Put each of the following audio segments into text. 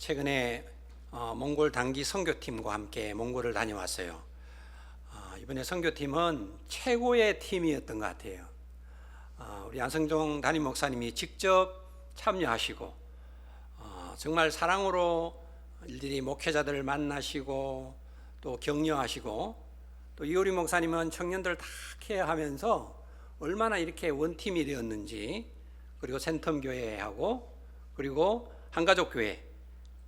최근에 몽골 단기 선교팀과 함께 몽골을 다녀왔어요. 이번에 선교팀은 최고의 팀이었던 것 같아요. 우리 안성종 담임 목사님이 직접 참여하시고 정말 사랑으로 일일이 목회자들을 만나시고 또 격려하시고, 또 이효리 목사님은 청년들 다 케어하면서 얼마나 이렇게 원팀이 되었는지, 그리고 센텀교회하고 그리고 한가족교회,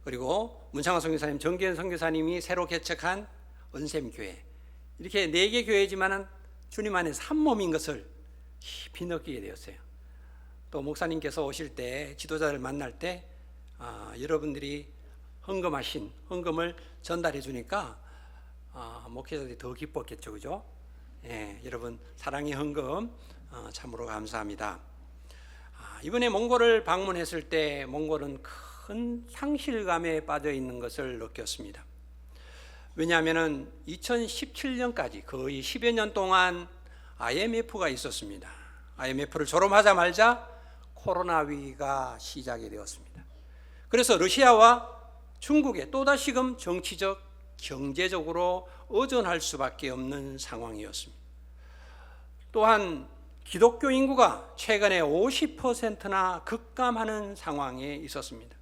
그리고 문창환 선교사님, 정기현 선교사님이 새로 개척한 은샘교회, 이렇게 4개 교회지만은 주님 안에서 한 몸인 것을 깊이 느끼게 되었어요. 또 목사님께서 오실 때, 지도자를 만날 때 여러분들이 헌금하신 헌금을 전달해 주니까 목회자들이 더 기뻤겠죠, 그죠? 예, 여러분 사랑의 헌금 참으로 감사합니다. 이번에 몽골을 방문했을 때 몽골은 큰 상실감에 빠져 있는 것을 느꼈습니다. 왜냐하면 2017년까지 거의 10여 년 동안 IMF가 있었습니다. IMF를 졸업하자마자 코로나 위기가 시작이 되었습니다. 그래서 러시아와 중국에 또다시금 정치적, 경제적으로 의존할 수밖에 없는 상황이었습니다. 또한 기독교 인구가 최근에 50%나 급감하는 상황에 있었습니다.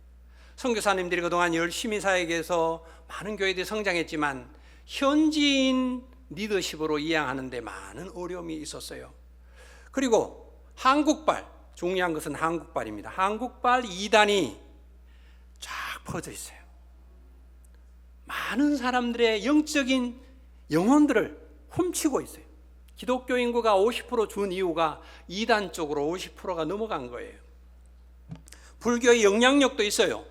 선교사님들이 그동안 열심히 사역해서 많은 교회들이 성장했지만 현지인 리더십으로 이양하는 데 많은 어려움이 있었어요. 그리고 한국발, 중요한 것은 한국발입니다. 한국발 이단이 쫙 퍼져 있어요. 많은 사람들의 영적인 영혼들을 훔치고 있어요. 기독교 인구가 50% 준 이유가 이단 쪽으로 50%가 넘어간 거예요. 불교의 영향력도 있어요.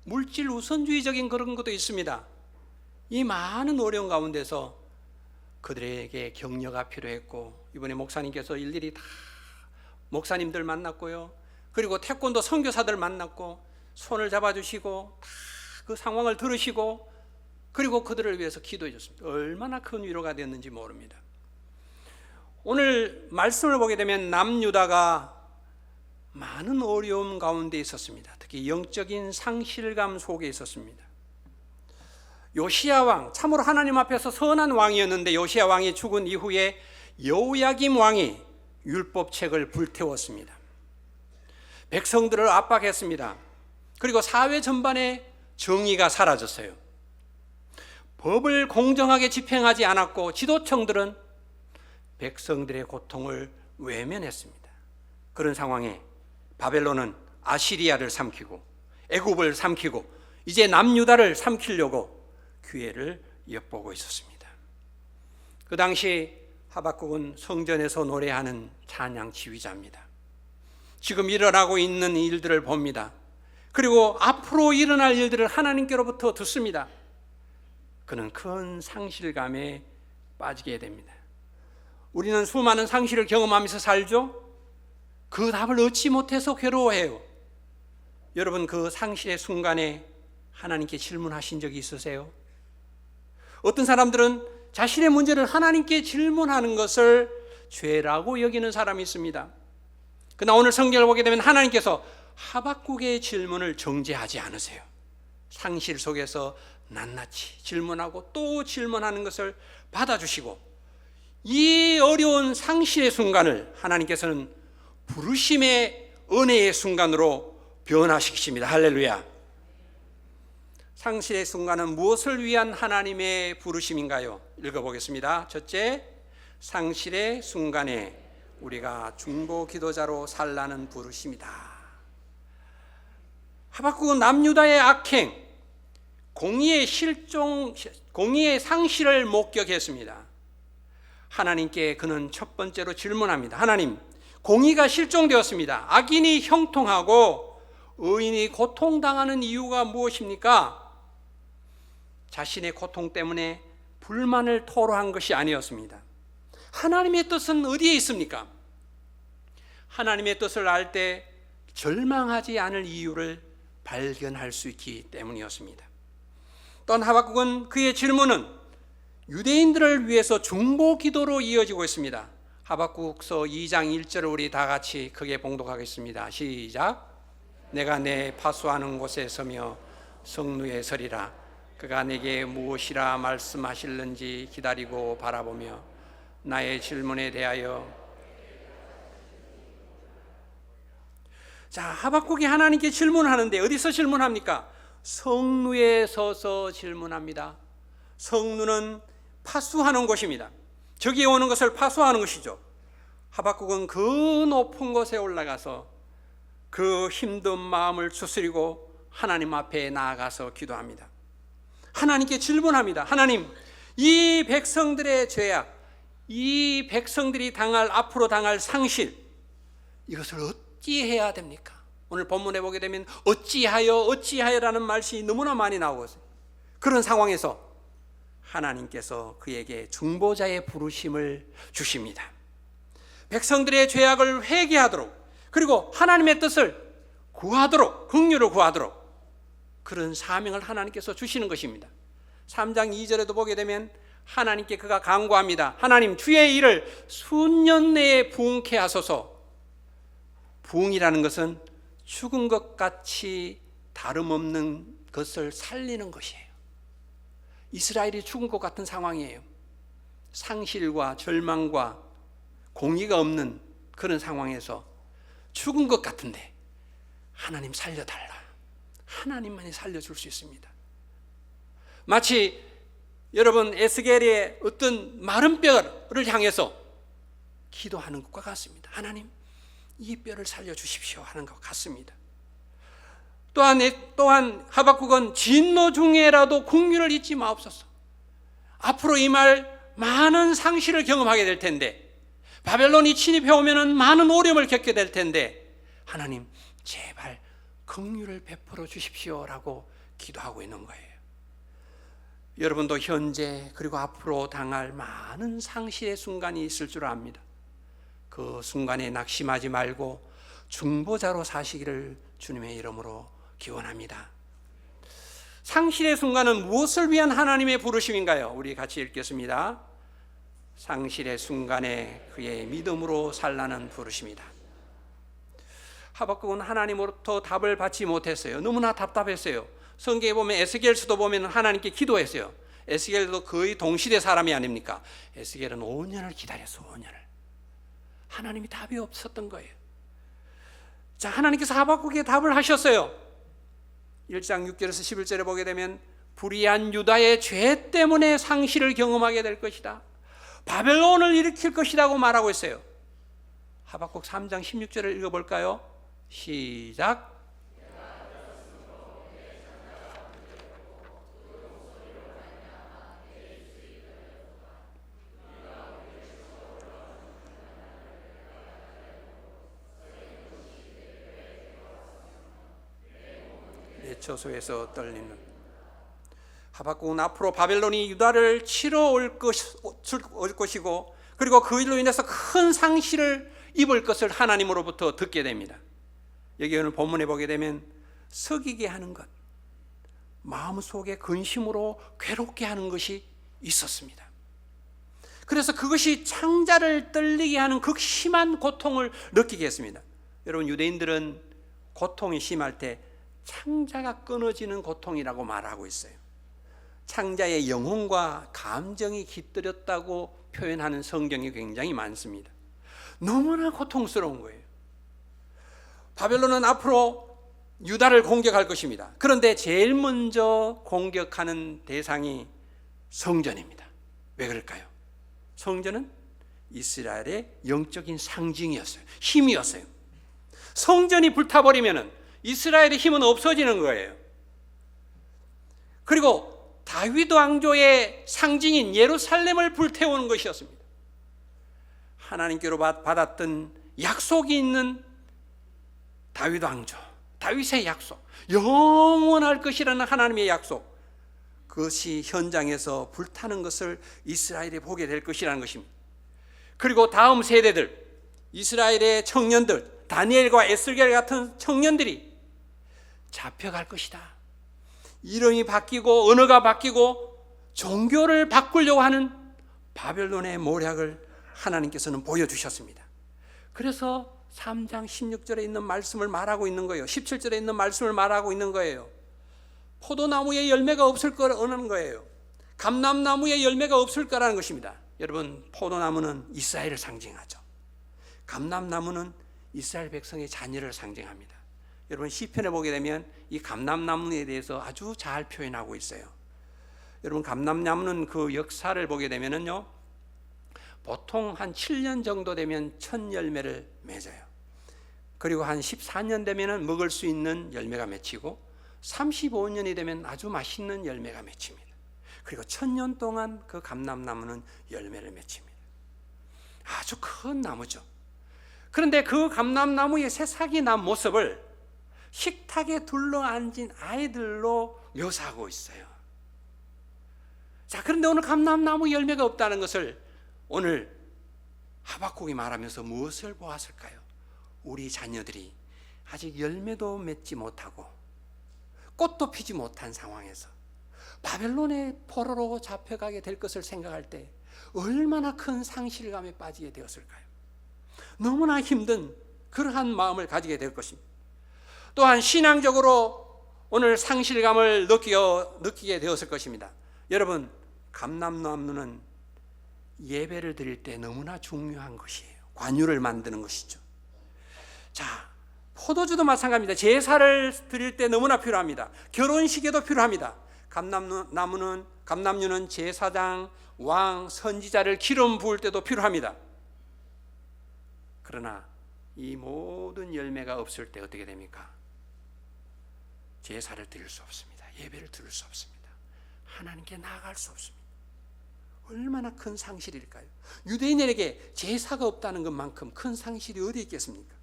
물질 우선주의적인 그런 것도 있습니다. 이 많은 어려움 가운데서 그들에게 격려가 필요했고, 이번에 목사님께서 일일이 다 목사님들 만났고요, 그리고 태권도 선교사들 만났고 손을 잡아주시고 다 그 상황을 들으시고, 그리고 그들을 위해서 기도해 줬습니다. 얼마나 큰 위로가 됐는지 모릅니다. 오늘 말씀을 보게 되면 남유다가 많은 어려움 가운데 있었습니다. 특히 영적인 상실감 속에 있었습니다. 요시야 왕, 참으로 하나님 앞에서 선한 왕이었는데 요시야 왕이 죽은 이후에 여호야김 왕이 율법책을 불태웠습니다. 백성들을 압박했습니다. 그리고 사회 전반에 정의가 사라졌어요. 법을 공정하게 집행하지 않았고 지도층들은 백성들의 고통을 외면했습니다. 그런 상황에 바벨론은 아시리아를 삼키고 애굽을 삼키고 이제 남유다를 삼키려고 기회를 엿보고 있었습니다. 그 당시 하박국은 성전에서 노래하는 찬양 지휘자입니다. 지금 일어나고 있는 일들을 봅니다. 그리고 앞으로 일어날 일들을 하나님께로부터 듣습니다. 그는 큰 상실감에 빠지게 됩니다. 우리는 수많은 상실을 경험하면서 살죠. 그 답을 얻지 못해서 괴로워해요. 여러분, 그 상실의 순간에 하나님께 질문하신 적이 있으세요? 어떤 사람들은 자신의 문제를 하나님께 질문하는 것을 죄라고 여기는 사람이 있습니다. 그러나 오늘 성경을 보게 되면 하나님께서 하박국의 질문을 정죄하지 않으세요. 상실 속에서 낱낱이 질문하고 또 질문하는 것을 받아주시고, 이 어려운 상실의 순간을 하나님께서는 부르심의 은혜의 순간으로 변화시키십니다. 할렐루야. 상실의 순간은 무엇을 위한 하나님의 부르심인가요? 읽어보겠습니다. 첫째, 상실의 순간에 우리가 중보 기도자로 살라는 부르심이다. 하박국은 남유다의 악행, 공의의 상실을 목격했습니다. 하나님께 그는 첫 번째로 질문합니다. 하나님, 공의가 실종되었습니다. 악인이 형통하고 의인이 고통당하는 이유가 무엇입니까? 자신의 고통 때문에 불만을 토로한 것이 아니었습니다. 하나님의 뜻은 어디에 있습니까? 하나님의 뜻을 알 때 절망하지 않을 이유를 발견할 수 있기 때문이었습니다. 또한 하박국은 그의 질문은 유대인들을 위해서 중보 기도로 이어지고 있습니다. 하박국서 2장 1절을 우리 다 같이 크게 봉독하겠습니다. 시작. 내가 내 파수하는 곳에 서며 성루에 서리라. 그가 내게 무엇이라 말씀하실는지 기다리고 바라보며 나의 질문에 대하여 하박국이 하나님께 질문하는데 어디서 질문합니까? 성루에 서서 질문합니다. 성루는 파수하는 곳입니다. 저기에 오는 것을 파수하는 것이죠. 하박국은 그 높은 곳에 올라가서 그 힘든 마음을 추스리고 하나님 앞에 나아가서 기도합니다. 하나님께 질문합니다. 하나님, 이 백성들의 죄악, 이 백성들이 앞으로 당할 상실, 이것을 어찌해야 됩니까? 오늘 본문에 보게 되면 어찌하여라는 말이 너무나 많이 나오고 있어요. 그런 상황에서 하나님께서 그에게 중보자의 부르심을 주십니다. 백성들의 죄악을 회개하도록, 그리고 하나님의 뜻을 구하도록, 긍휼을 구하도록 그런 사명을 하나님께서 주시는 것입니다. 3장 2절에도 보게 되면 하나님께 그가 간구합니다. 하나님, 주의 일을 수년 내에 부흥케 하소서. 부흥이라는 것은 죽은 것 같이 다름없는 것을 살리는 것이에요. 이스라엘이 죽은 것 같은 상황이에요. 상실과 절망과 공의가 없는 그런 상황에서 죽은 것 같은데 하나님 살려달라. 하나님만이 살려줄 수 있습니다. 마치 여러분 에스겔의 어떤 마른 뼈를 향해서 기도하는 것과 같습니다. 하나님, 이 뼈를 살려주십시오 하는 것 같습니다. 또한 하박국은 진노 중에라도 긍휼을 잊지 마옵소서. 앞으로 임할 많은 상실을 경험하게 될 텐데, 바벨론이 침입해 오면 많은 어려움을 겪게 될 텐데, 하나님 제발 긍휼을 베풀어 주십시오라고 기도하고 있는 거예요. 여러분도 현재 그리고 앞으로 당할 많은 상실의 순간이 있을 줄 압니다. 그 순간에 낙심하지 말고 중보자로 사시기를 주님의 이름으로 기원합니다. 상실의 순간은 무엇을 위한 하나님의 부르심인가요? 우리 같이 읽겠습니다. 상실의 순간에 그의 믿음으로 살라는 부르심이다. 하박국은 하나님으로부터 답을 받지 못했어요. 너무나 답답했어요. 성경에 보면 에스겔서도 보면 하나님께 기도했어요. 에스겔도 거의 동시대 사람이 아닙니까? 에스겔은 5년을 기다렸어. 5년을. 하나님이 답이 없었던 거예요. 자, 하나님께서 하박국에게 답을 하셨어요. 1장 6절에서 11절에 보게 되면 불의한 유다의 죄 때문에 상실을 경험하게 될 것이다. 바벨론을 일으킬 것이라고 말하고 있어요. 하박국 3장 16절을 읽어볼까요? 시작. 처소에서 떨리는 하박국은 앞으로 바벨론이 유다를 치러 올 것이고, 그리고 그 일로 인해서 큰 상실을 입을 것을 하나님으로부터 듣게 됩니다. 여기 오늘 본문에 보게 되면 석이게 하는 것, 마음속에 근심으로 괴롭게 하는 것이 있었습니다. 그래서 그것이 창자를 떨리게 하는 극심한 고통을 느끼게 했습니다. 여러분, 유대인들은 고통이 심할 때 창자가 끊어지는 고통이라고 말하고 있어요. 창자의 영혼과 감정이 깃들였다고 표현하는 성경이 굉장히 많습니다. 너무나 고통스러운 거예요. 바벨론은 앞으로 유다를 공격할 것입니다. 그런데 제일 먼저 공격하는 대상이 성전입니다. 왜 그럴까요? 성전은 이스라엘의 영적인 상징이었어요. 힘이었어요. 성전이 불타버리면 이스라엘의 힘은 없어지는 거예요. 그리고 다윗 왕조의 상징인 예루살렘을 불태우는 것이었습니다. 하나님께로 받았던 약속이 있는 다윗 왕조, 다윗의 약속, 영원할 것이라는 하나님의 약속, 그것이 현장에서 불타는 것을 이스라엘이 보게 될 것이라는 것입니다. 그리고 다음 세대들, 이스라엘의 청년들, 다니엘과 에스겔 같은 청년들이 잡혀갈 것이다. 이름이 바뀌고 언어가 바뀌고 종교를 바꾸려고 하는 바벨론의 모략을 하나님께서는 보여주셨습니다. 그래서 3장 16절에 있는 말씀을 말하고 있는 거예요. 17절에 있는 말씀을 말하고 있는 거예요. 포도나무에 열매가 없을 거라는 거예요. 감람나무에 열매가 없을 거라는 것입니다. 여러분, 포도나무는 이스라엘을 상징하죠. 감람나무는 이스라엘 백성의 자녀를 상징합니다. 여러분, 시편에 보게 되면 이 감람나무에 대해서 아주 잘 표현하고 있어요. 여러분, 감람나무는 그 역사를 보게 되면은요, 보통 한 7년 정도 되면 첫 열매를 맺어요. 그리고 한 14년 되면은 먹을 수 있는 열매가 맺히고 35년이 되면 아주 맛있는 열매가 맺힙니다. 그리고 1000년 동안 그 감람나무는 열매를 맺힙니다. 아주 큰 나무죠. 그런데 그 감람나무의 새싹이 난 모습을 식탁에 둘러앉은 아이들로 묘사하고 있어요. 자, 그런데 오늘 감람나무 열매가 없다는 것을 오늘 하박국이 말하면서 무엇을 보았을까요? 우리 자녀들이 아직 열매도 맺지 못하고 꽃도 피지 못한 상황에서 바벨론의 포로로 잡혀가게 될 것을 생각할 때 얼마나 큰 상실감에 빠지게 되었을까요? 너무나 힘든 그러한 마음을 가지게 될 것입니다. 또한 신앙적으로 오늘 상실감을 느끼게 되었을 것입니다. 여러분, 감람나무는 예배를 드릴 때 너무나 중요한 것이에요. 관유를 만드는 것이죠. 자, 포도주도 마찬가지입니다. 제사를 드릴 때 너무나 필요합니다. 결혼식에도 필요합니다. 감람류는 제사장, 왕, 선지자를 기름 부을 때도 필요합니다. 그러나 이 모든 열매가 없을 때 어떻게 됩니까? 제사를 드릴 수 없습니다. 예배를 드릴 수 없습니다. 하나님께 나아갈 수 없습니다. 얼마나 큰 상실일까요? 유대인에게 제사가 없다는 것만큼 큰 상실이 어디 있겠습니까?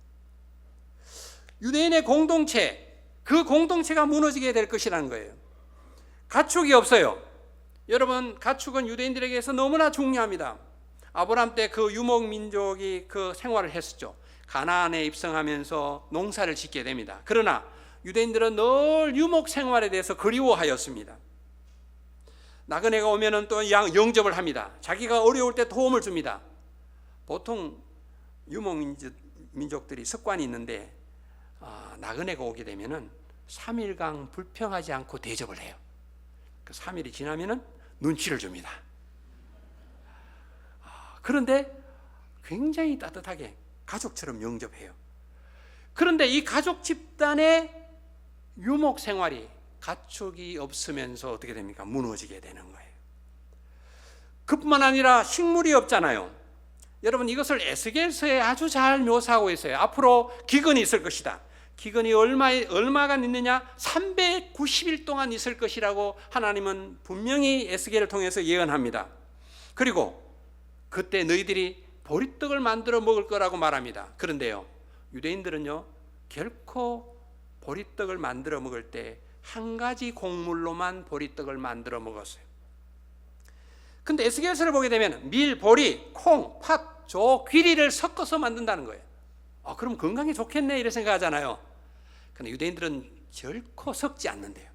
유대인의 공동체, 그 공동체가 무너지게 될 것이라는 거예요. 가축이 없어요. 여러분, 가축은 유대인들에게서 너무나 중요합니다. 아브라함 때 그 유목민족이 그 생활을 했었죠. 가나안에 입성하면서 농사를 짓게 됩니다. 그러나 유대인들은 늘 유목 생활에 대해서 그리워하였습니다. 나그네가 오면은 또 영접을 합니다. 자기가 어려울 때 도움을 줍니다. 보통 유목민족들이 습관이 있는데 나그네가 오게 되면은 3일간 불평하지 않고 대접을 해요. 그 3일이 지나면은 눈치를 줍니다. 그런데 굉장히 따뜻하게 가족처럼 영접해요. 그런데 이 가족 집단의 유목 생활이 가축이 없으면서 어떻게 됩니까? 무너지게 되는 거예요. 그뿐만 아니라 식물이 없잖아요. 여러분, 이것을 에스겔서에 아주 잘 묘사하고 있어요. 앞으로 기근이 있을 것이다. 기근이 얼마간 있느냐? 390일 동안 있을 것이라고 하나님은 분명히 에스겔을 통해서 예언합니다. 그리고 그때 너희들이 보리떡을 만들어 먹을 거라고 말합니다. 그런데요, 유대인들은요, 결코 보리떡을 만들어 먹을 때 한 가지 곡물로만 보리떡을 만들어 먹었어요. 근데 에스겔서를 보게 되면 밀, 보리, 콩, 팥, 조, 귀리를 섞어서 만든다는 거예요. 그럼 건강에 좋겠네 이렇게 생각하잖아요. 근데 유대인들은 결코 섞지 않는데요.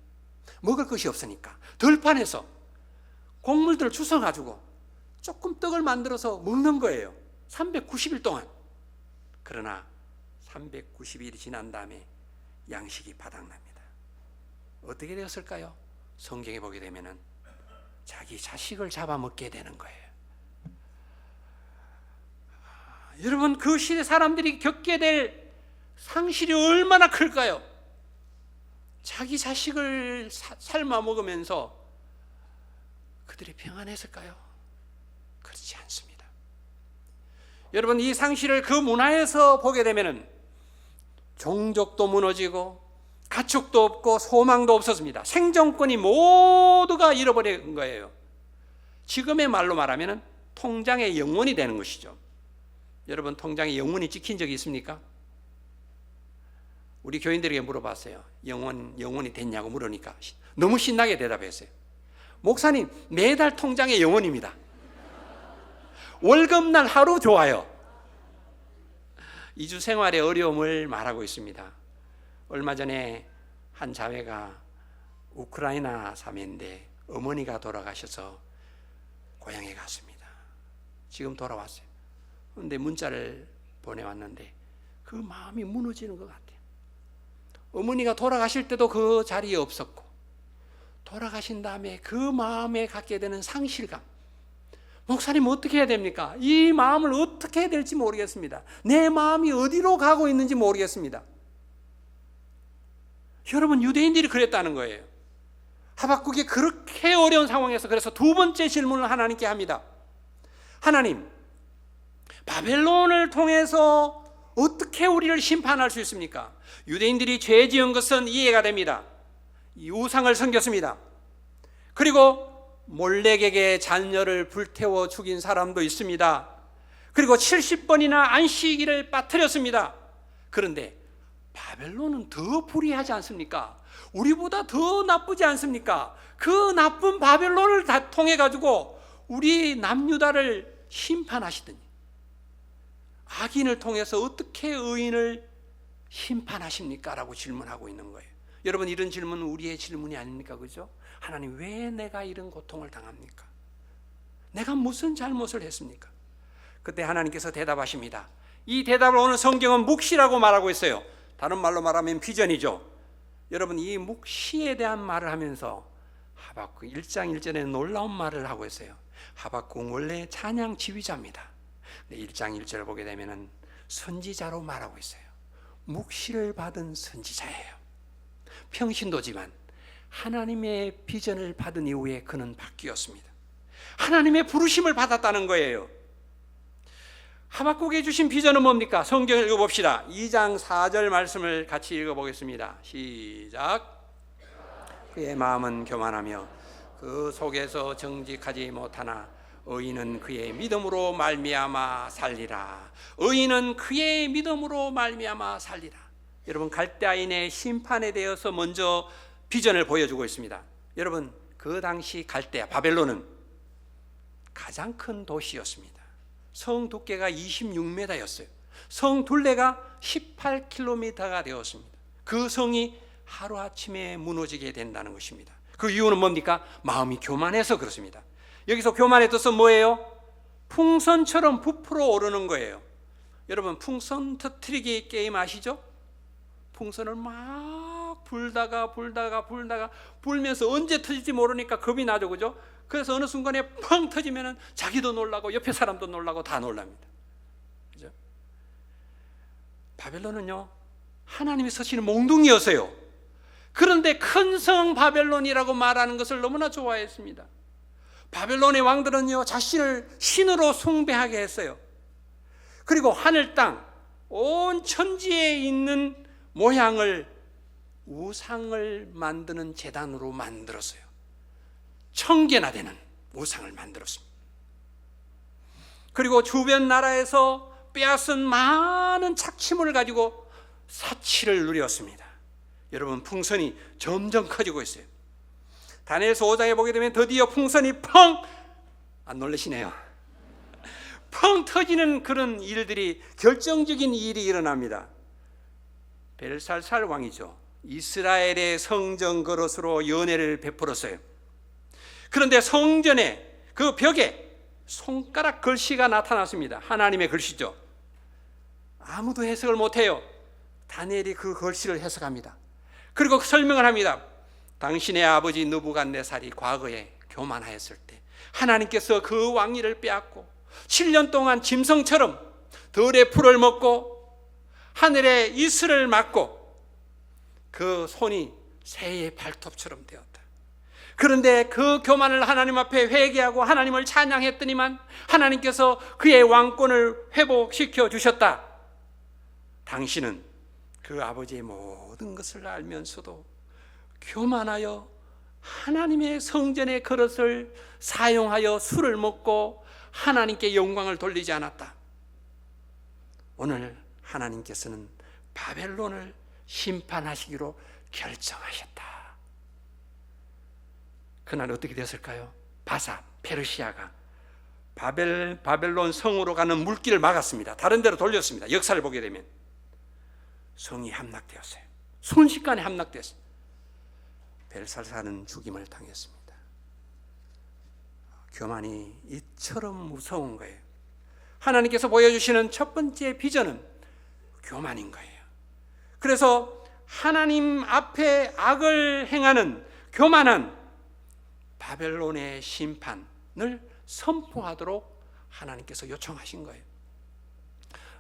먹을 것이 없으니까 들판에서 곡물들을 주워가지고 조금 떡을 만들어서 먹는 거예요. 390일 동안. 그러나 390일이 지난 다음에 양식이 바닥납니다. 어떻게 되었을까요? 성경에 보게 되면은 자기 자식을 잡아먹게 되는 거예요. 여러분, 그 시대 사람들이 겪게 될 상실이 얼마나 클까요? 자기 자식을 삶아 먹으면서 그들이 평안했을까요? 그렇지 않습니다. 여러분, 이 상실을 그 문화에서 보게 되면은 종족도 무너지고 가축도 없고 소망도 없었습니다. 생존권이 모두가 잃어버린 거예요. 지금의 말로 말하면 통장의 영혼이 되는 것이죠. 여러분, 통장에 영혼이 찍힌 적이 있습니까? 우리 교인들에게 물어봤어요. 영혼이 됐냐고 물으니까 너무 신나게 대답했어요. 목사님, 매달 통장에 영혼입니다. 월급날 하루 좋아요. 2주 생활의 어려움을 말하고 있습니다. 얼마 전에 한 자매가 우크라이나 사매인데 어머니가 돌아가셔서 고향에 갔습니다. 지금 돌아왔어요. 그런데 문자를 보내왔는데 그 마음이 무너지는 것 같아요. 어머니가 돌아가실 때도 그 자리에 없었고 돌아가신 다음에 그 마음에 갖게 되는 상실감. 목사님 어떻게 해야 됩니까? 이 마음을 어떻게 해야 될지 모르겠습니다. 내 마음이 어디로 가고 있는지 모르겠습니다. 여러분, 유대인들이 그랬다는 거예요. 하박국이 그렇게 어려운 상황에서 그래서 두 번째 질문을 하나님께 합니다. 하나님, 바벨론을 통해서 어떻게 우리를 심판할 수 있습니까? 유대인들이 죄 지은 것은 이해가 됩니다. 이 우상을 섬겼습니다. 그리고 몰렉에게 자녀를 불태워 죽인 사람도 있습니다. 그리고 70번이나 안식일을 빠뜨렸습니다. 그런데 바벨론은 더 불의하지 않습니까? 우리보다 더 나쁘지 않습니까? 그 나쁜 바벨론을 다 통해 가지고 우리 남유다를 심판하시더니 악인을 통해서 어떻게 의인을 심판하십니까? 라고 질문하고 있는 거예요. 여러분, 이런 질문은 우리의 질문이 아닙니까? 그죠? 하나님, 왜 내가 이런 고통을 당합니까? 내가 무슨 잘못을 했습니까? 그때 하나님께서 대답하십니다. 이 대답을 오늘 성경은 묵시라고 말하고 있어요. 다른 말로 말하면 비전이죠. 여러분, 이 묵시에 대한 말을 하면서 하박국 1장 1절에 놀라운 말을 하고 있어요. 하박국 원래 찬양 지휘자입니다. 1장 1절을 보게 되면 선지자로 말하고 있어요. 묵시를 받은 선지자예요. 평신도지만 하나님의 비전을 받은 이후에 그는 바뀌었습니다. 하나님의 부르심을 받았다는 거예요. 하박국에 주신 비전은 뭡니까? 성경을 읽어봅시다. 2장 4절 말씀을 같이 읽어보겠습니다. 시작. 그의 마음은 교만하며 그 속에서 정직하지 못하나 의인은 그의 믿음으로 말미암아 살리라. 의인은 그의 믿음으로 말미암아 살리라. 여러분, 갈대아인의 심판에 대해서 먼저 비전을 보여주고 있습니다. 여러분, 그 당시 갈대아, 바벨론은 가장 큰 도시였습니다. 성 두께가 26m였어요. 성 둘레가 18km가 되었습니다. 그 성이 하루아침에 무너지게 된다는 것입니다. 그 이유는 뭡니까? 마음이 교만해서 그렇습니다. 여기서 교만의 뜻은 뭐예요? 풍선처럼 부풀어 오르는 거예요. 여러분, 풍선 터뜨리기 게임 아시죠? 풍선을 막 불다가 불면서 언제 터질지 모르니까 겁이 나죠, 그죠? 그래서 어느 순간에 펑 터지면 자기도 놀라고 옆에 사람도 놀라고 다 놀랍니다. 그죠? 바벨론은요, 하나님이 서시는 몽둥이였어요. 그런데 큰 성 바벨론이라고 말하는 것을 너무나 좋아했습니다. 바벨론의 왕들은요, 자신을 신으로 숭배하게 했어요. 그리고 하늘 땅 온 천지에 있는 모양을 우상을 만드는 제단으로 만들었어요. 1000개나 되는 우상을 만들었습니다. 그리고 주변 나라에서 빼앗은 많은 착취물을 가지고 사치를 누렸습니다. 여러분, 풍선이 점점 커지고 있어요. 다니엘서 5장에 보게 되면 드디어 풍선이 펑! 안 놀라시네요. 펑 터지는 그런 일들이, 결정적인 일이 일어납니다. 벨살살 왕이죠. 이스라엘의 성전 그릇으로 연회를 베풀었어요. 그런데 성전에 그 벽에 손가락 글씨가 나타났습니다. 하나님의 글씨죠. 아무도 해석을 못해요. 다니엘이 그 글씨를 해석합니다. 그리고 설명을 합니다. 당신의 아버지 느부갓네살이 과거에 교만하였을 때 하나님께서 그 왕위를 빼앗고 7년 동안 짐승처럼 들의 풀을 먹고 하늘에 이슬을 맞고 그 손이 새의 발톱처럼 되었다. 그런데 그 교만을 하나님 앞에 회개하고 하나님을 찬양했더니만 하나님께서 그의 왕권을 회복시켜 주셨다. 당신은 그 아버지의 모든 것을 알면서도 교만하여 하나님의 성전의 그릇을 사용하여 술을 먹고 하나님께 영광을 돌리지 않았다. 오늘 하나님께서는 바벨론을 심판하시기로 결정하셨다. 그날 어떻게 됐을까요? 바사, 페르시아가 바벨론 성으로 가는 물길을 막았습니다. 다른 데로 돌렸습니다. 역사를 보게 되면 성이 함락되었어요. 순식간에 함락되었어요. 벨살살은 죽임을 당했습니다. 교만이 이처럼 무서운 거예요. 하나님께서 보여주시는 첫 번째 비전은 교만인 거예요. 그래서 하나님 앞에 악을 행하는 교만한 바벨론의 심판을 선포하도록 하나님께서 요청하신 거예요.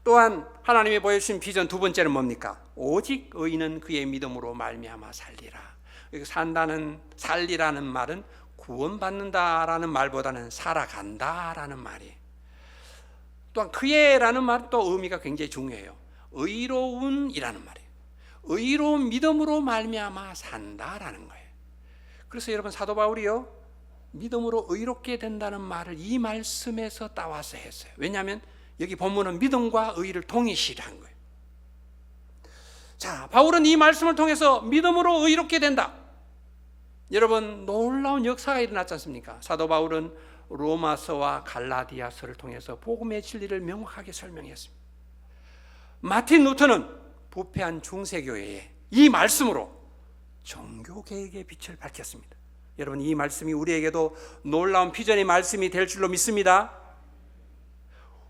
또한 하나님이 보여주신 비전 두 번째는 뭡니까? 오직 의인은 그의 믿음으로 말미암아 살리라. 여기 살리라는 말은 구원받는다라는 말보다는 살아간다라는 말이에요. 또한 그의라는 말은 또 의미가 굉장히 중요해요. 의로운이라는 말이에요. 의로운 믿음으로 말미암아 산다라는 거예요. 그래서 여러분, 사도 바울이요, 믿음으로 의롭게 된다는 말을 이 말씀에서 따와서 했어요. 왜냐하면 여기 본문은 믿음과 의를 동일시한 거예요. 자, 바울은 이 말씀을 통해서 믿음으로 의롭게 된다. 여러분, 놀라운 역사가 일어났지 않습니까? 사도 바울은 로마서와 갈라디아서를 통해서 복음의 진리를 명확하게 설명했습니다. 마틴 루터는 부패한 중세교회에 이 말씀으로 종교개혁의 빛을 밝혔습니다. 여러분, 이 말씀이 우리에게도 놀라운 비전의 말씀이 될 줄로 믿습니다.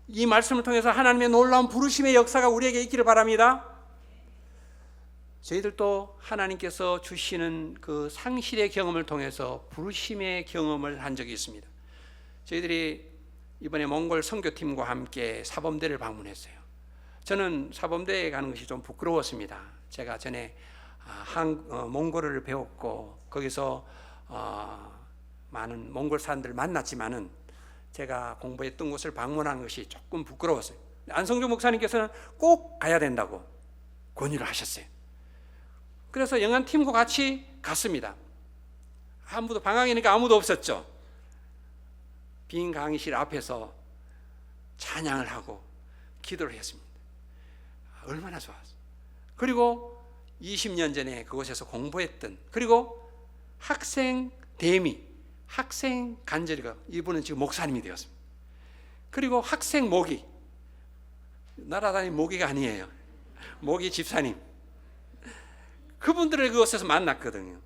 이 말씀을 통해서 하나님의 놀라운 부르심의 역사가 우리에게 있기를 바랍니다. 저희들도 하나님께서 주시는 그 상실의 경험을 통해서 부르심의 경험을 한 적이 있습니다. 저희들이 이번에 몽골 선교팀과 함께 사범대를 방문했어요. 저는 사범대에 가는 것이 좀 부끄러웠습니다. 제가 전에 몽골어를 배웠고 거기서 많은 몽골 사람들을 만났지만은 제가 공부했던 곳을 방문하는 것이 조금 부끄러웠어요. 안성조 목사님께서는 꼭 가야 된다고 권유를 하셨어요. 그래서 영안팀과 같이 갔습니다. 방학이니까 아무도 없었죠. 빈 강의실 앞에서 찬양을 하고 기도를 했습니다. 얼마나 좋았어요. 그리고 20년 전에 그곳에서 공부했던, 그리고 학생 대미, 학생 간절이가, 이분은 지금 목사님이 되었습니다. 그리고 학생 모기, 날아다니는 모기가 아니에요. 모기 집사님, 그분들을 그곳에서 만났거든요.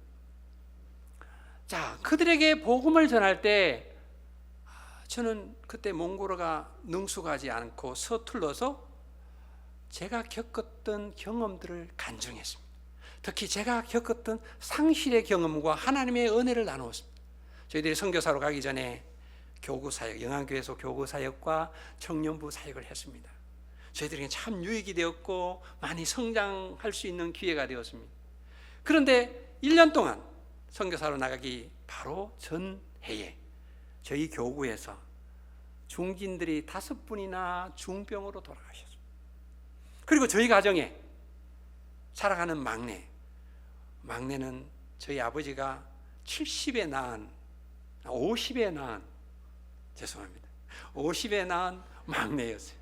자, 그들에게 복음을 전할 때 저는 그때 몽골어가 능숙하지 않고 서툴러서 제가 겪었던 경험들을 간증했습니다. 특히 제가 겪었던 상실의 경험과 하나님의 은혜를 나누었습니다. 저희들이 선교사로 가기 전에 교구사역, 영안교회에서 교구사역과 청년부 사역을 했습니다. 저희들에게 참 유익이 되었고 많이 성장할 수 있는 기회가 되었습니다. 그런데 1년 동안 선교사로 나가기 바로 전 해에 저희 교구에서 중진들이 5분이나 중병으로 돌아가셨습니다. 그리고 저희 가정에 살아가는 막내는 저희 아버지가 70에 낳은 50에 낳은 50에 낳은 막내였어요.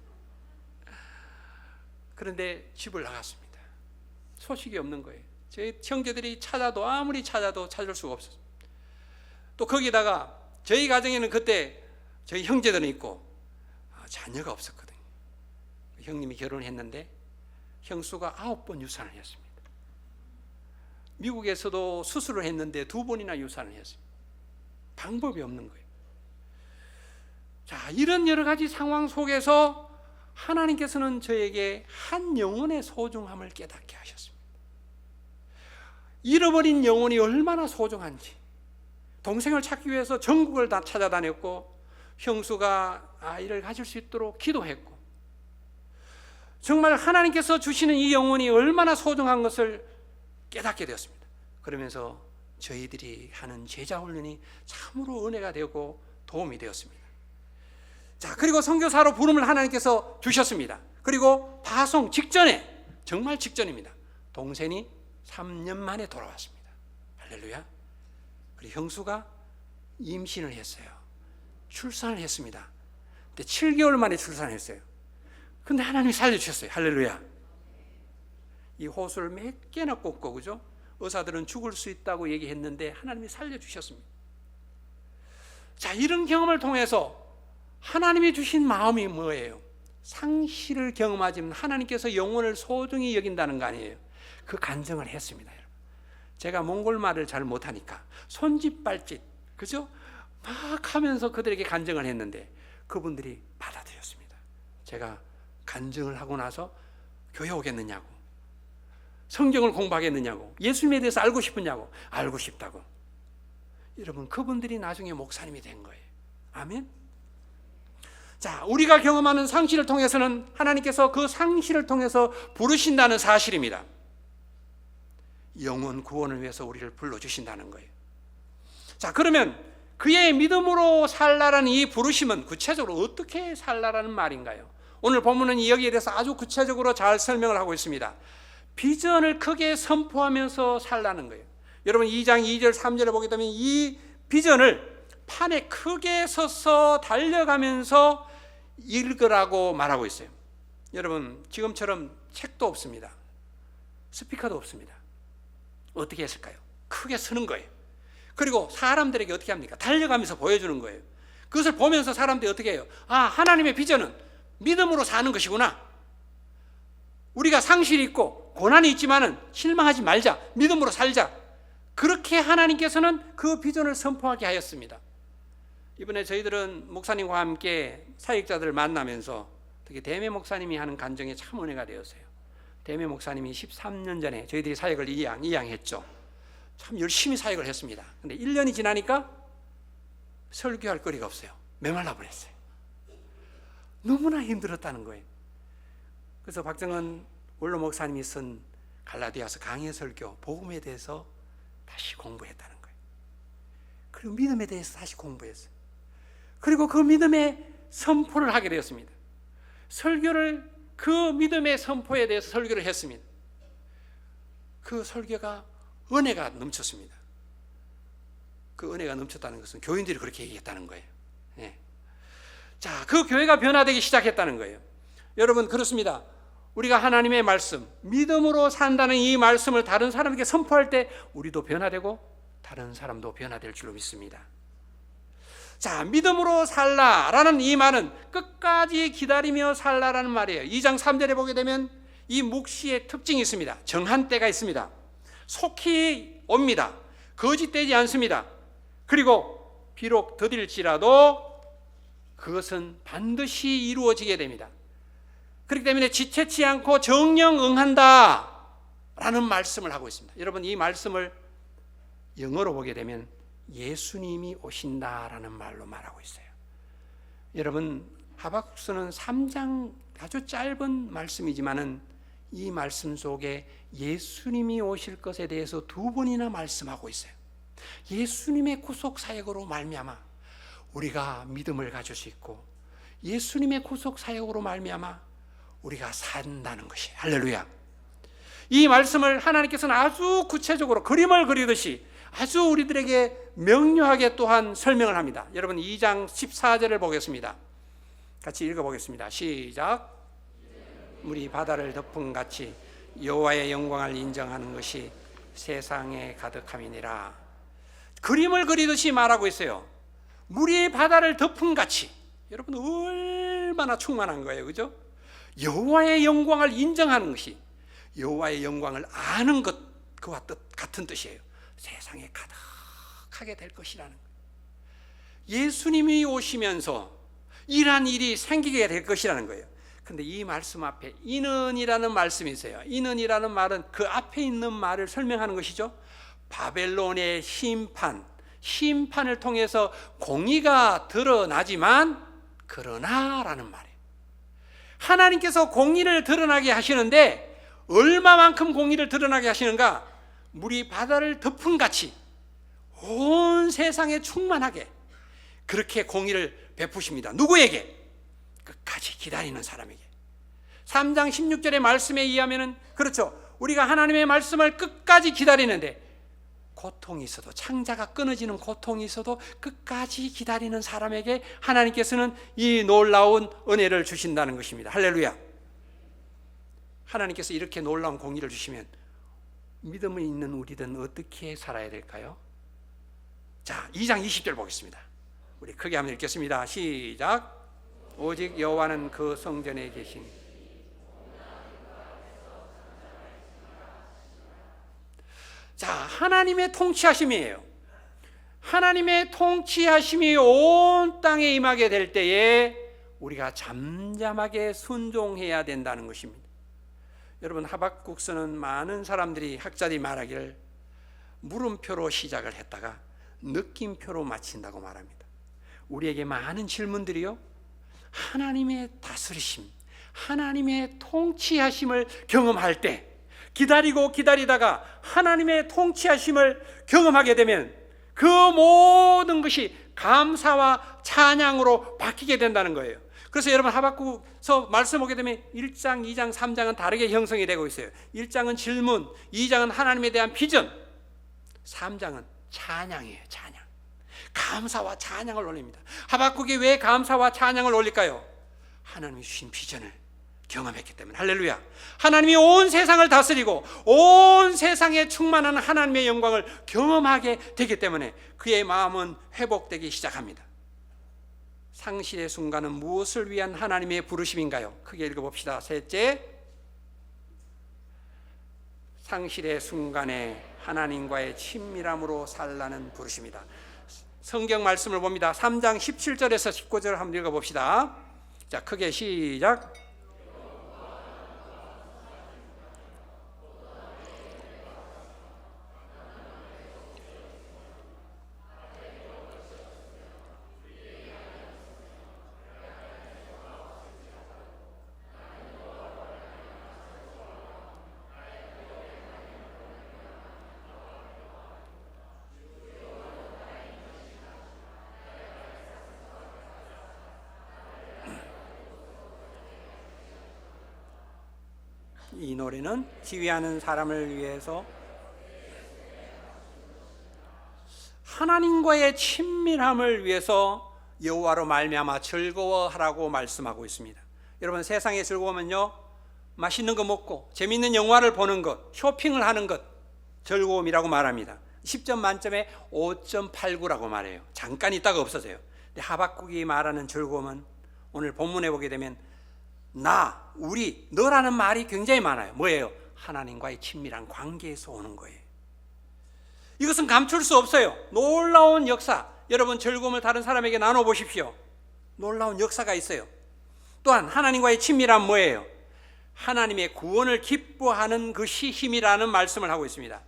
그런데 집을 나갔습니다. 소식이 없는 거예요. 저희 형제들이 찾아도 아무리 찾아도 찾을 수가 없었어요. 또 거기다가 저희 가정에는 그때 저희 형제들은 있고 자녀가 없었거든요. 형님이 결혼했는데 형수가 9번 유산을 했습니다. 미국에서도 수술을 했는데 2번이나 유산을 했습니다. 방법이 없는 거예요. 자, 이런 여러 가지 상황 속에서 하나님께서는 저에게 한 영혼의 소중함을 깨닫게 하셨습니다. 잃어버린 영혼이 얼마나 소중한지, 동생을 찾기 위해서 전국을 다 찾아다녔고 형수가 아이를 가질 수 있도록 기도했고, 정말 하나님께서 주시는 이 영혼이 얼마나 소중한 것을 깨닫게 되었습니다. 그러면서 저희들이 하는 제자 훈련이 참으로 은혜가 되고 도움이 되었습니다. 자, 그리고 선교사로 부름을 하나님께서 주셨습니다. 그리고 파송 직전에, 정말 직전입니다, 동생이 3년 만에 돌아왔습니다. 할렐루야. 그리고 형수가 임신을 했어요. 출산을 했습니다. 근데 7개월 만에 출산했어요. 근데 하나님이 살려주셨어요. 할렐루야. 이 호수를 몇 개나 꽂고, 그죠? 의사들은 죽을 수 있다고 얘기했는데 하나님이 살려주셨습니다. 자, 이런 경험을 통해서 하나님이 주신 마음이 뭐예요? 상실을 경험하지만 하나님께서 영혼을 소중히 여긴다는 거 아니에요? 그 간증을 했습니다. 여러분, 제가 몽골 말을 잘 못하니까 손짓발짓, 그죠? 막 하면서 그들에게 간증을 했는데 그분들이 받아들였습니다. 제가 간증을 하고 나서 교회 오겠느냐고, 성경을 공부하겠느냐고, 예수님에 대해서 알고 싶으냐고, 알고 싶다고. 여러분, 그분들이 나중에 목사님이 된 거예요. 아멘. 자, 우리가 경험하는 상실을 통해서는 하나님께서 그 상실을 통해서 부르신다는 사실입니다. 영혼 구원을 위해서 우리를 불러주신다는 거예요. 자, 그러면 그의 믿음으로 살라라는 이 부르심은 구체적으로 어떻게 살라라는 말인가요? 오늘 본문은 여기에 대해서 아주 구체적으로 잘 설명을 하고 있습니다. 비전을 크게 선포하면서 살라는 거예요. 여러분 2장 2절 3절에 보게 되면 이 비전을 판에 크게 서서 달려가면서 읽으라고 말하고 있어요. 여러분, 지금처럼 책도 없습니다. 스피커도 없습니다. 어떻게 했을까요? 크게 쓰는 거예요. 그리고 사람들에게 어떻게 합니까? 달려가면서 보여주는 거예요. 그것을 보면서 사람들이 어떻게 해요? 아, 하나님의 비전은 믿음으로 사는 것이구나. 우리가 상실이 있고 고난이 있지만은 실망하지 말자. 믿음으로 살자. 그렇게 하나님께서는 그 비전을 선포하게 하였습니다. 이번에 저희들은 목사님과 함께 사역자들을 만나면서 특히 대매 목사님이 하는 간증에 참 은혜가 되었어요. 대매 목사님이 13년 전에 저희들이 사역을 이양했죠. 참 열심히 사역을 했습니다. 근데 1년이 지나니까 설교할 거리가 없어요. 메말라 버렸어요. 너무나 힘들었다는 거예요. 그래서 박정은 원로 목사님이 쓴 갈라디아서 강해 설교 복음에 대해서 다시 공부했다는 거예요. 그리고 믿음에 대해서 다시 공부했어요. 그리고 그 믿음의 선포를 하게 되었습니다. 설교를 그 믿음의 선포에 대해서 설교를 했습니다. 그 설교가 은혜가 넘쳤습니다. 그 은혜가 넘쳤다는 것은 교인들이 그렇게 얘기했다는 거예요. 네. 자, 그 교회가 변화되기 시작했다는 거예요. 여러분, 그렇습니다. 우리가 하나님의 말씀, 믿음으로 산다는 이 말씀을 다른 사람에게 선포할 때 우리도 변화되고 다른 사람도 변화될 줄로 믿습니다. 자, 믿음으로 살라라는 이 말은 끝까지 기다리며 살라라는 말이에요. 2장 3절에 보게 되면 이 묵시의 특징이 있습니다. 정한 때가 있습니다. 속히 옵니다. 거짓되지 않습니다. 그리고 비록 더딜지라도 그것은 반드시 이루어지게 됩니다. 그렇기 때문에 지체치 않고 정령 응한다 라는 말씀을 하고 있습니다. 여러분, 이 말씀을 영어로 보게 되면 예수님이 오신다라는 말로 말하고 있어요. 여러분, 하박국서는 3장 아주 짧은 말씀이지만은 이 말씀 속에 예수님이 오실 것에 대해서 2번이나 말씀하고 있어요. 예수님의 구속 사역으로 말미암아 우리가 믿음을 가질 수 있고 예수님의 구속 사역으로 말미암아 우리가 산다는 것이, 할렐루야. 이 말씀을 하나님께서는 아주 구체적으로 그림을 그리듯이 아주 우리들에게 명료하게 또한 설명을 합니다. 여러분 2장 14절을 보겠습니다. 같이 읽어보겠습니다. 시작. 물이 바다를 덮은 같이 여호와의 영광을 인정하는 것이 세상에 가득함이니라. 그림을 그리듯이 말하고 있어요. 물이 바다를 덮은 같이. 여러분, 얼마나 충만한 거예요, 그죠? 여호와의 영광을 인정하는 것이 여호와의 영광을 아는 것, 그와 같은 뜻이에요. 세상에 가득하게 될 것이라는 거예요. 예수님이 오시면서 이러한 일이 생기게 될 것이라는 거예요. 근데 이 말씀 앞에 이는이라는 말씀이 있어요. 이는이라는 말은 그 앞에 있는 말을 설명하는 것이죠. 바벨론의 심판을 통해서 공의가 드러나지만 그러나라는 말이에요. 하나님께서 공의를 드러나게 하시는데 얼마만큼 공의를 드러나게 하시는가? 물이 바다를 덮은 같이 온 세상에 충만하게 그렇게 공의를 베푸십니다. 누구에게? 끝까지 기다리는 사람에게. 3장 16절의 말씀에 의하면은 그렇죠. 우리가 하나님의 말씀을 끝까지 기다리는데 고통이 있어도, 창자가 끊어지는 고통이 있어도 끝까지 기다리는 사람에게 하나님께서는 이 놀라운 은혜를 주신다는 것입니다. 할렐루야. 하나님께서 이렇게 놀라운 공의를 주시면 믿음이 있는 우리들은 어떻게 살아야 될까요? 자, 2장 20절 보겠습니다. 우리 크게 한번 읽겠습니다. 시작. 오직 여호와는 그 성전에 계신. 자, 하나님의 통치하심이에요. 하나님의 통치하심이 온 땅에 임하게 될 때에 우리가 잠잠하게 순종해야 된다는 것입니다. 여러분, 하박국서는 많은 사람들이, 학자들이 말하기를 물음표로 시작을 했다가 느낌표로 마친다고 말합니다. 우리에게 많은 질문들이요, 하나님의 다스리심, 하나님의 통치하심을 경험할 때, 기다리고 기다리다가 하나님의 통치하심을 경험하게 되면 그 모든 것이 감사와 찬양으로 바뀌게 된다는 거예요. 그래서 여러분, 하박국서 말씀 보게 되면 1장, 2장, 3장은 다르게 형성이 되고 있어요. 1장은 질문, 2장은 하나님에 대한 비전, 3장은 찬양이에요. 찬양. 감사와 찬양을 올립니다. 하박국이 왜 감사와 찬양을 올릴까요? 하나님이 주신 비전을 경험했기 때문에. 할렐루야. 하나님이 온 세상을 다스리고 온 세상에 충만한 하나님의 영광을 경험하게 되기 때문에 그의 마음은 회복되기 시작합니다. 상실의 순간은 무엇을 위한 하나님의 부르심인가요? 크게 읽어봅시다. 셋째, 상실의 순간에 하나님과의 친밀함으로 살라는 부르심이다. 성경 말씀을 봅니다. 3장 17절에서 19절 한번 읽어봅시다. 자, 크게 시작. 이 노래는 지휘하는 사람을 위해서 하나님과의 친밀함을 위해서 여호와로 말미암아 즐거워하라고 말씀하고 있습니다. 여러분, 세상의 즐거움은요, 맛있는 거 먹고 재미있는 영화를 보는 것, 쇼핑을 하는 것, 즐거움이라고 말합니다. 10점 만점에 5.89라고 말해요. 잠깐 있다가 없어져요. 근데 하박국이 말하는 즐거움은 오늘 본문에 보게 되면 나, 우리, 너라는 말이 굉장히 많아요. 뭐예요? 하나님과의 친밀한 관계에서 오는 거예요. 이것은 감출 수 없어요. 놀라운 역사. 여러분, 즐거움을 다른 사람에게 나눠보십시오. 놀라운 역사가 있어요. 또한 하나님과의 친밀함 뭐예요? 하나님의 구원을 기뻐하는 것이 힘이라는 말씀을 하고 있습니다.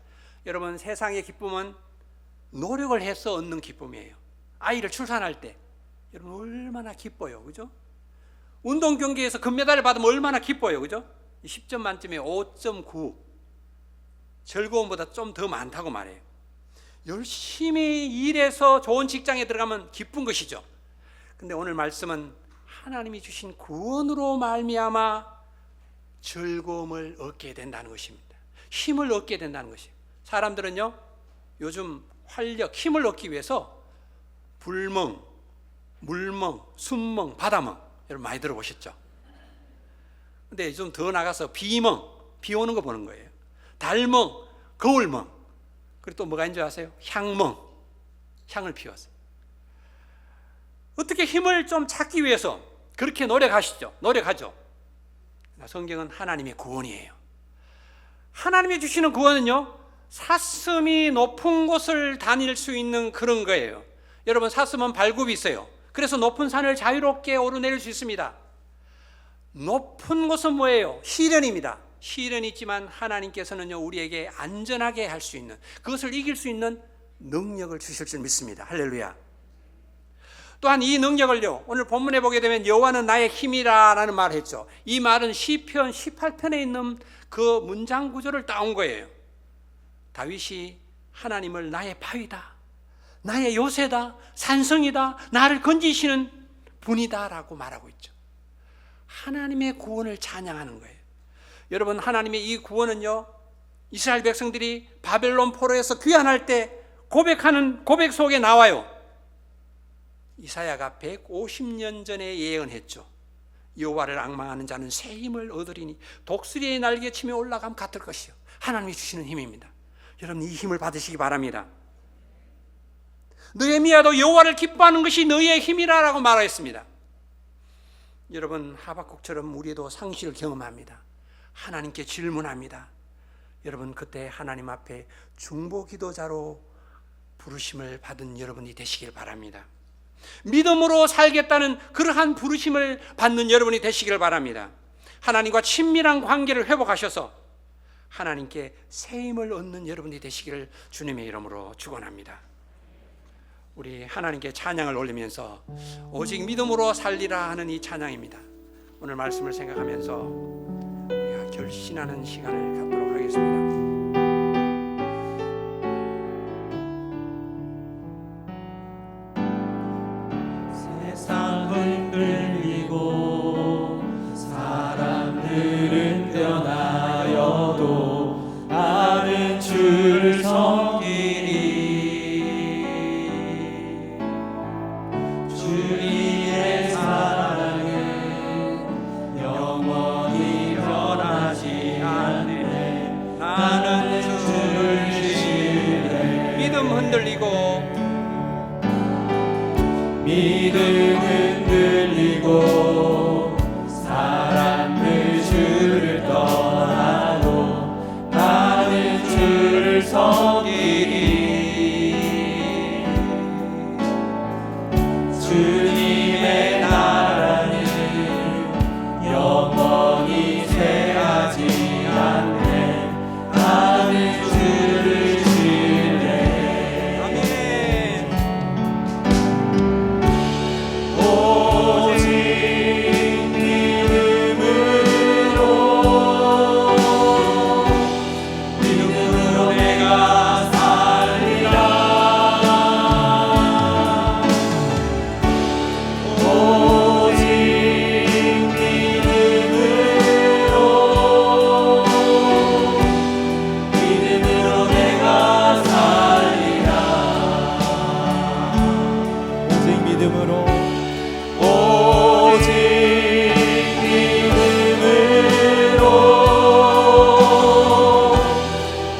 여러분, 세상의 기쁨은 노력을 해서 얻는 기쁨이에요. 아이를 출산할 때 여러분 얼마나 기뻐요, 그죠? 운동 경기에서 금메달을 받으면 얼마나 기뻐요, 그죠? 10점 만점에 5.9, 즐거움보다 좀 더 많다고 말해요. 열심히 일해서 좋은 직장에 들어가면 기쁜 것이죠. 근데 오늘 말씀은 하나님이 주신 구원으로 말미암아 즐거움을 얻게 된다는 것입니다. 힘을 얻게 된다는 것이에요. 사람들은요, 요즘 활력, 힘을 얻기 위해서 불멍, 물멍, 숨멍, 바다멍, 여러분 많이 들어보셨죠? 근데 좀 더 나가서 비멍, 비 오는 거 보는 거예요. 달멍, 거울멍, 그리고 또 뭐가 있는지 아세요? 향멍, 향을 피워서. 어떻게 힘을 좀 찾기 위해서 그렇게 노력하시죠? 노력하죠. 성경은 하나님의 구원이에요. 하나님이 주시는 구원은요, 사슴이 높은 곳을 다닐 수 있는 그런 거예요. 여러분, 사슴은 발굽이 있어요. 그래서 높은 산을 자유롭게 오르내릴 수 있습니다. 높은 곳은 뭐예요? 시련입니다. 시련이 있지만 하나님께서는요, 우리에게 안전하게 할 수 있는, 그것을 이길 수 있는 능력을 주실 줄 믿습니다. 할렐루야. 또한 이 능력을요, 오늘 본문에 보게 되면 여호와는 나의 힘이라는 말을 했죠. 이 말은 시편 18편에 있는 그 문장 구조를 따온 거예요. 다윗이 하나님을 나의 바위다, 나의 요새다, 산성이다, 나를 건지시는 분이다 라고 말하고 있죠. 하나님의 구원을 찬양하는 거예요. 여러분, 하나님의 이 구원은요, 이스라엘 백성들이 바벨론 포로에서 귀환할 때 고백하는 고백 속에 나와요. 이사야가 150년 전에 예언했죠. 여호와를 앙망하는 자는 새 힘을 얻으리니 독수리의 날개 치며 올라감 같을 것이요. 하나님이 주시는 힘입니다. 여러분, 이 힘을 받으시기 바랍니다. 느헤미야도 여호와를 기뻐하는 것이 너희의 힘이라라고 말했습니다. 여러분, 하박국처럼 우리도 상실을 경험합니다. 하나님께 질문합니다. 여러분, 그때 하나님 앞에 중보기도자로 부르심을 받은 여러분이 되시길 바랍니다. 믿음으로 살겠다는 그러한 부르심을 받는 여러분이 되시길 바랍니다. 하나님과 친밀한 관계를 회복하셔서 하나님께 새 힘을 얻는 여러분이 되시기를 주님의 이름으로 축원합니다. 우리 하나님께 찬양을 올리면서 오직 믿음으로 살리라 하는 이 찬양입니다. 오늘 말씀을 생각하면서 우리가 결신하는 시간을 갖도록 하겠습니다. 세상 흔들리고 사람들은 변하여도 나는 주를 섬기리. 주님의 사랑은 영원히 변하지 않네. 나는 주를 신뢰. 믿음 흔들리고 사람들 주를 떠나도 나는 주를 섬기리. 주님의 나라는 영원히 쇠하지 않네. 나는 주를 신뢰. 아멘. 오직 믿음으로 내가 살리라. 오직 믿음으로 내가 살리라. 오직 믿음으로 오직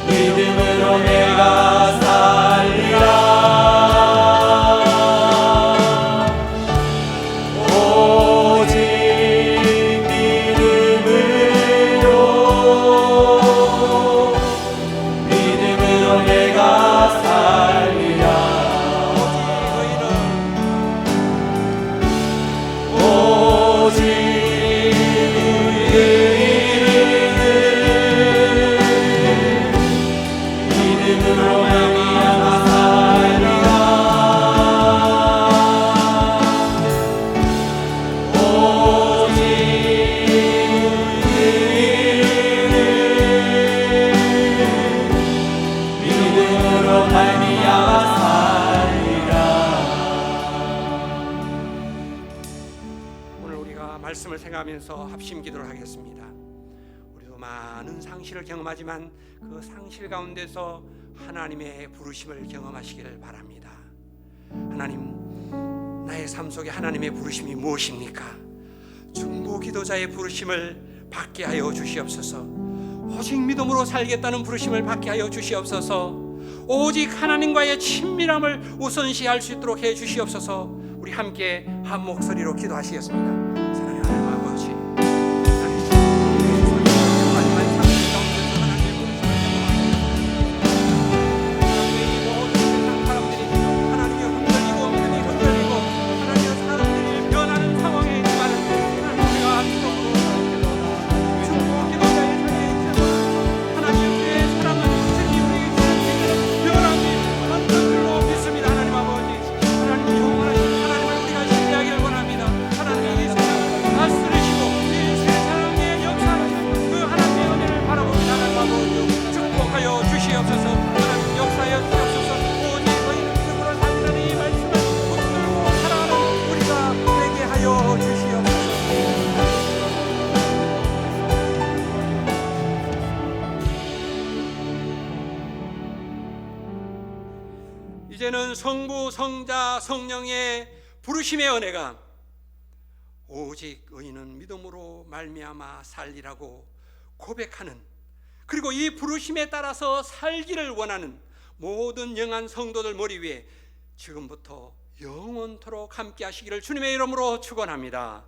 믿음으로 내가 살리라. 오직 믿음으로 내가 살리라. 오직 믿음으로 말미암아 살리라. 오직 믿음으로 말미암아 살리라. 오늘 우리가 말씀을 생각하면서 합심 기도를 하겠습니다. 우리도 많은 상실을 경험하지만 그 상실 가운데서 하나님의 부르심을 경험하시기를 바랍니다. 하나님, 나의 삶 속에 하나님의 부르심이 무엇입니까? 중보 기도자의 부르심을 받게 하여 주시옵소서. 오직 믿음으로 살겠다는 부르심을 받게 하여 주시옵소서. 오직 하나님과의 친밀함을 우선시할 수 있도록 해 주시옵소서. 우리 함께 한 목소리로 기도하시겠습니다. 사랑하는 하나님 아버지, 이제는 성부, 성자, 성령의 부르심의 은혜가 오직 의인은 믿음으로 말미암아 살리라고 고백하는, 그리고 이 부르심에 따라서 살기를 원하는 모든 영한 성도들 머리 위에 지금부터 영원토록 함께 하시기를 주님의 이름으로 축원합니다.